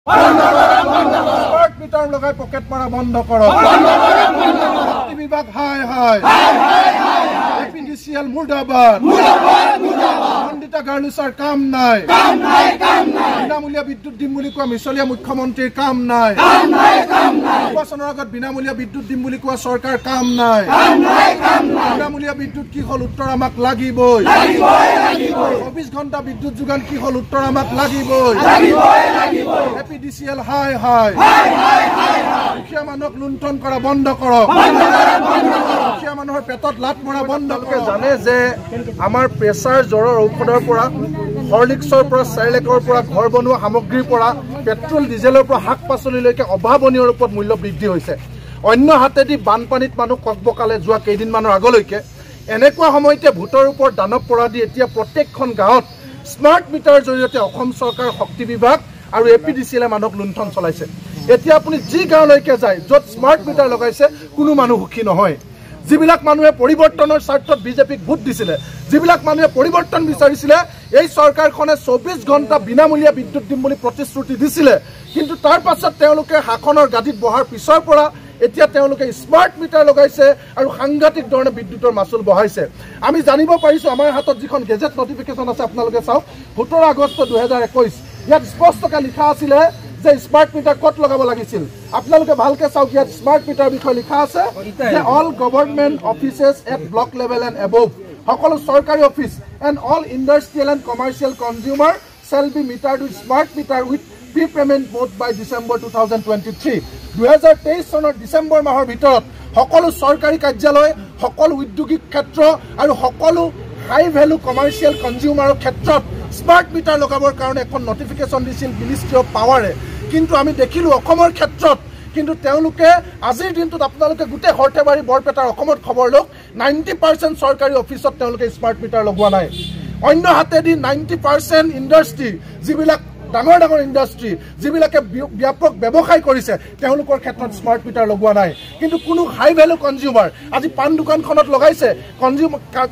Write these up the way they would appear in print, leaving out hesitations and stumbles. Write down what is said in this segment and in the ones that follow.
Smart meter লগাই pocket মাৰা বন্ধ কৰক। শক্তি বিভাগ হাই হাই। এপিডিসিএল মুৰ্দাবাদ। মন্দিতা গাৰ্লুছৰ কাম নাই। বিনামূলীয়া বিদ্যুৎ দিম বুলি কোৱা মিছলীয়া মুখ্যমন্ত্ৰীৰ কাম নাই। নিৰ্বাচনৰ আগত বিনামূলীয়া বিদ্যুৎ দিম বুলি কোৱা চৰকাৰ কাম নাই। বিনামূলীয়া বিদ্যুৎ কি হল উত্তৰ আমাক লাগিবই। 24 ঘণ্টা বিদ্যুৎ যোগান কি হল উত্তৰ আমাক লাগিবই। এপিডিসিএল হাই হাই। দুখীয়া মানুহক লুণ্ঠন কৰা বন্ধ কৰক। দুখীয়া মানুহৰ পেটত লাত মৰা বন্ধ কৰক। জানে যে আমাৰ প্ৰেছাৰ জ্বৰৰ ঔষধৰ পৰা হৰলিক্সৰ পৰা চেৰেলেকৰ পৰা ঘৰ বনোৱা সামগ্ৰীৰ পৰা পেট্ৰল ডিজেলৰ পৰা শাক পাচলিলৈকে অভাৱনীয় ৰূপত মূল্য বৃদ্ধি হৈছে। অন্য হাতেদি বানপানীত মানুহ ককবকালে যোৱা কেইদিনমানৰ আগলৈকে এনেকুৱা সময়তে ভোটৰ ওপৰত দানৱ পৰা দি এতিয়া প্ৰত্যেকখন গাঁৱত স্মাৰ্ট মিটাৰৰ জৰিয়তে অসম চৰকাৰ শক্তি বিভাগ আৰু এপিডিচিএলে মানুহক লুণ্ঠন চলাইছে। এতিয়া আপুনি যি গাঁৱলৈকে যায় য'ত স্মাৰ্ট মিটাৰ লগাইছে কোনো মানুহ সুখী নহয়। যিবিলাক মানুহে পৰিৱৰ্তনৰ স্বাৰ্থত বিজেপিক ভোট দিছিলে, যিবিলাক মানুহে পৰিৱৰ্তন বিচাৰিছিলে, এই চৰকাৰখনে 24 ঘণ্টা বিনামূলীয়া বিদ্যুৎ দিম বুলি প্ৰতিশ্ৰুতি দিছিলে, কিন্তু তাৰ পাছত তেওঁলোকে শাসনৰ গাদীত বহাৰ পিছৰ পৰা এতিয়া তেওঁলোকে স্মাৰ্ট মিটাৰ লগাইছে আৰু সাংঘাতিক ধৰণে বিদ্যুৎৰ মাচুল বঢ়াইছে। আমি জানিব পাৰিছোঁ, আমাৰ হাতত যিখন গেজেট নটিফিকেশ্যন আছে আপোনালোকে চাওক, 17 আগষ্ট 2021 ইয়াত স্পষ্টকৈ লিখা আছিলে যে স্মাৰ্ট মিটাৰ ক'ত লগাব লাগিছিল। আপোনালোকে ভালকে চাওক, ইয়াত স্মাৰ্ট মিটাৰ বিষয়ে লিখা আছে যে all government offices at block level and above, সকলো চৰকাৰী office and all industrial and commercial consumer shall be metered with smart meter with pre payment mode by December 2023। 2023 চনৰ ডিচেম্বৰ মাহৰ ভিতৰত সকলো চৰকাৰী কাৰ্যালয়, সকলো উদ্যোগিক ক্ষেত্ৰ আৰু সকলো হাই ভেলু কমাৰ্চিয়েল কনজিউমাৰৰ ক্ষেত্ৰত স্মাৰ্ট মিটাৰ লগাবৰ কাৰণে এখন নটিফিকেশ্যন দিছিল মিনিষ্ট্ৰী অফ পাৱাৰে। কিন্তু আমি দেখিলোঁ অসমৰ ক্ষেত্ৰত কিন্তু তেওঁলোকে আজিৰ দিনটোত আপোনালোকে গোটেই সৰ্থেবাৰী বৰপেটাৰ অসমত খবৰ লওক, 90% চৰকাৰী অফিচত তেওঁলোকে স্মাৰ্ট মিটাৰ লগোৱা নাই। অন্য হাতেদি 90% ইণ্ডাষ্ট্ৰী, যিবিলাক ডাঙৰ ডাঙৰ ইণ্ডাষ্ট্ৰী, যিবিলাকে ব্যাপক ব্যৱসায় কৰিছে, তেওঁলোকৰ ক্ষেত্ৰত স্মাৰ্ট মিটাৰ লগোৱা নাই। কিন্তু কোনো হাই ভেলু কনজিউমাৰ, আজি পাণ দোকানখনত লগাইছে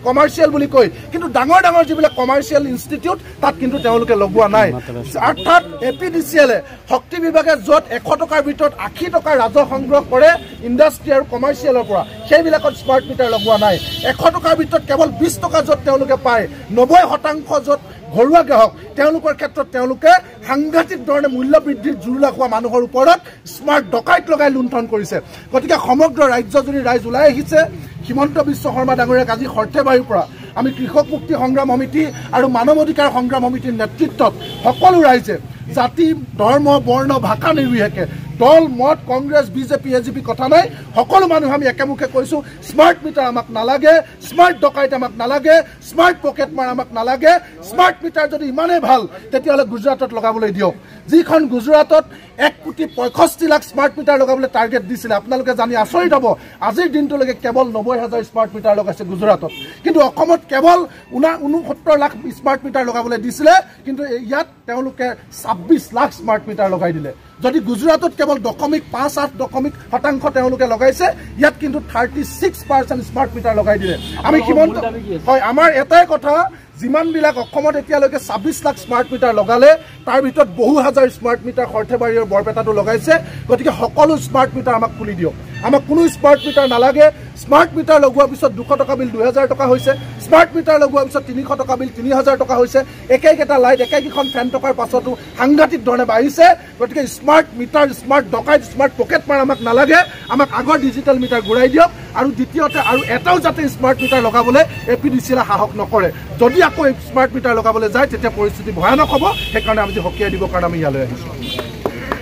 কমাৰ্চিয়েল বুলি কৈ, কিন্তু ডাঙৰ ডাঙৰ যিবিলাক কমাৰ্চিয়েল ইনষ্টিটিউট তাত কিন্তু তেওঁলোকে লগোৱা নাই। অৰ্থাৎ এপিডিচিএলে শক্তি বিভাগে য'ত 100 টকাৰ ভিতৰত 80 টকা ৰাজহ সংগ্ৰহ কৰে ইণ্ডাষ্ট্ৰী আৰু কমাৰ্চিয়েলৰ পৰা, সেইবিলাকত স্মাৰ্ট মিটাৰ লগোৱা নাই। 100 টকাৰ ভিতৰত কেৱল 20 টকা য'ত তেওঁলোকে পায়, 90% য'ত ঘৰুৱা গ্ৰাহক, তেওঁলোকৰ ক্ষেত্ৰত তেওঁলোকে সাংঘাতিক ধৰণে মূল্য বৃদ্ধিৰ জোৰ লগোৱা মানুহৰ ওপৰত স্মাৰ্ট ডকাইত লগাই লুণ্ঠন কৰিছে। গতিকে সমগ্ৰ ৰাজ্যজুৰি ৰাইজ ওলাই আহিছে। হিমন্ত বিশ্ব শৰ্মা ডাঙৰীয়াক আজি সৰ্থেবাৰীৰ পৰা আমি কৃষক মুক্তি সংগ্ৰাম সমিতি আৰু মানৱ অধিকাৰ সংগ্ৰাম সমিতিৰ নেতৃত্বত সকলো ৰাইজে জাতি, ধৰ্ম, বৰ্ণ, ভাষা নিৰ্বিশেষে, দল, মত, কংগ্ৰেছ, বিজেপি, এজিপি কথা নাই, সকলো মানুহ আমি একেমুখে কৈছোঁ স্মাৰ্ট মিটাৰ আমাক নালাগে, স্মাৰ্ট ডকাইত আমাক নালাগে, স্মাৰ্ট পকেট মাৰ আমাক নালাগে। স্মাৰ্ট মিটাৰ যদি ইমানেই ভাল তেতিয়াহ'লে গুজৰাটত লগাবলৈ দিয়ক, যিখন গুজৰাটত 1,65,00,000 স্মাৰ্ট মিটাৰ লগাবলৈ টাৰ্গেট দিছিলে। আপোনালোকে জানি আচৰিত হ'ব, আজিৰ দিনটোলৈকে কেৱল 90,000 স্মাৰ্ট মিটাৰ লগাইছে গুজৰাটত, কিন্তু অসমত কেৱল 69 লাখ স্মাৰ্ট মিটাৰ লগাবলৈ দিছিলে, কিন্তু ইয়াত তেওঁলোকে 26 লাখ স্মাৰ্ট মিটাৰ লগাই দিলে। যদি গুজৰাটত কেৱল 0.58% তেওঁলোকে লগাইছে, ইয়াত কিন্তু 36% স্মাৰ্ট মিটাৰ লগাই দিলে। আমি হিমন্ত হয়, আমাৰ এটাই কথা, যিমানবিলাক অসমত এতিয়ালৈকে 26 লাখ স্মাৰ্ট মিটাৰ লগালে, তাৰ ভিতৰত বহু হাজাৰ স্মাৰ্ট মিটাৰ সৰ্থেবাৰী আৰু বৰপেটাটো লগাইছে। গতিকে সকলো স্মাৰ্ট মিটাৰ আমাক খুলি দিয়ক, আমাক কোনো স্মাৰ্ট মিটাৰ নালাগে। স্মাৰ্ট মিটাৰ লগোৱাৰ পিছত 200 টকা বিল 2,000 টকা হৈছে, স্মাৰ্ট মিটাৰ লগোৱাৰ পিছত 300 টকা বিল 3,000 টকা হৈছে। একেইকেইটা লাইট, একেইকেইখন ফেন টকাৰ পাছতো সাংঘাতিক ধৰণে বাঢ়িছে। গতিকে স্মাৰ্ট মিটাৰ, স্মাৰ্ট ডকাইত, স্মাৰ্ট পকেট মাৰ আমাক নালাগে, আমাক আগৰ ডিজিটেল মিটাৰ ঘূৰাই দিয়ক। আৰু দ্বিতীয়তে আৰু এটাও যাতে স্মাৰ্ট মিটাৰ লগাবলৈ এপিডিচিএলে সাহস নকৰে। যদি আকৌ স্মাৰ্ট মিটাৰ লগাবলৈ যায় তেতিয়া পৰিস্থিতি ভয়ানক হ'ব। সেইকাৰণে আমি সকীয়াই দিবৰ কাৰণে আমি ইয়ালৈ আহিছোঁ।